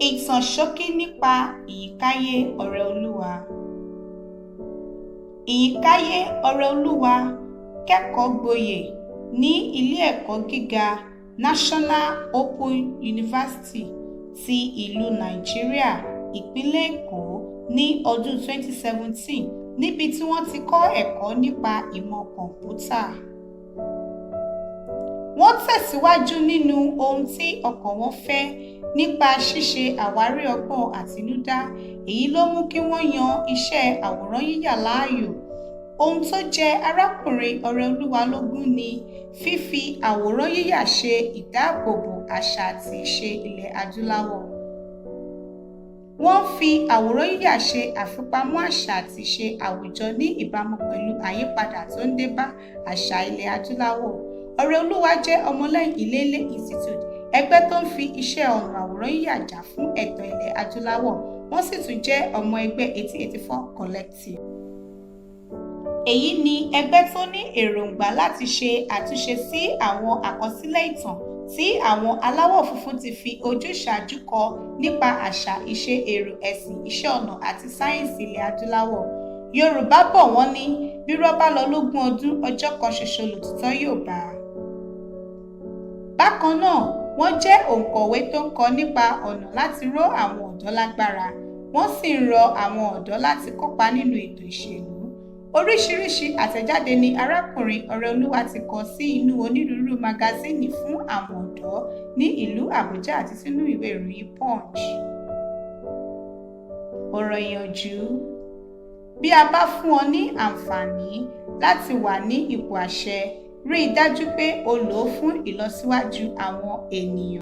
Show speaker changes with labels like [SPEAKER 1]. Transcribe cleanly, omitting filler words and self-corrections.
[SPEAKER 1] Ìtàn ṣókí nípa Ìyìnkáyé Ọrẹolúwa. Ìyìnkáyé Ọrẹolúwa kẹ́kọ̀ọ́ gboyè ní ilé-ẹ̀kọ́ gíga National Open University ti ìlú Nàìjíríà, ìpínlẹ̀ Èkó ní ọdún 2017 níbi tí wọ́n ti kọ́ ẹ̀kọ́ nípa ìmọ̀ kọ̀ǹpútà. Wọ́n tẹ̀síwájú nínú ohun tí ọkàn wọn fẹ́ nípa ṣíṣe àwárí ọgbọ́n àtinúdá, èyí ló mú kí wọ́n yan iṣẹ́ àwòrán yíyà láàyò. Ohun tó jẹ arákùnrin Oreoluwa lógún ni fífi àwòrán yíyà ṣe ìdáàbòbò àṣà àti ìṣe ilẹ̀ adúláwọ̀. Wọ́n fi àwòrán yíyà ṣe àfipamọ́ àṣà àti ìṣe àwùjọ ní ìbámu pẹ̀lú àyípadà tó ń dé bá àṣà ilẹ̀ adúláwọ̀. Oreoluwa jẹ́ ọmọlẹ́yìn Nlele Institute, ẹgbẹ́ tó ń fi iṣẹ́ ọnà àwòrán yíyà jà fún ẹ̀tọ́ ilẹ̀ adúláwọ̀. Wọ́n sì tún jẹ́ ọmọ ẹgbẹ́ 1884 Collective. Èyí ni ẹgbẹ́ tó ní èròǹgbà láti ṣe àtúnṣe sí àwọn àkọsílẹ̀ ìtàn tí àwọn aláwọ̀ funfun ti fi ojúṣàájú kọ nípa àṣà, ìṣe, èrò, ẹ̀sìn, iṣẹ́ ọnà àti sáyẹ́ǹsì ilẹ̀ adúláwọ̀. Yorùbá bọ̀ wọ́n ní bírọ́ bá lọ lógún ọdún, ọjọ́ kan ṣoṣo lòtítọ́ yóò bá a. Bákan náà, wọ́n jẹ́ òǹkọ̀wé tó ń kọ nípa ọ̀nà láti ró àwọn ọ̀dọ́ lágbára, wọ́n sì ń rọ àwọn ọ̀dọ́ láti kópa nínú ètò ìṣèlú. Oríṣiríṣi àtẹ̀jáde ni arákùnrin Oreoluwa ti kọ sí inú onírúurú magazíìnì fún àwọn ọ̀dọ́ ní ìlú Àbújá àti sínú ìwé ìròyìn Punch. Ọ̀rọ̀ ìyànjú: bí a bá fún ọ ní àǹfààní láti wà ní ipò àṣẹ, rí i dájú pé o lò ó fún ìlọsíwájú àwọn ènìyàn.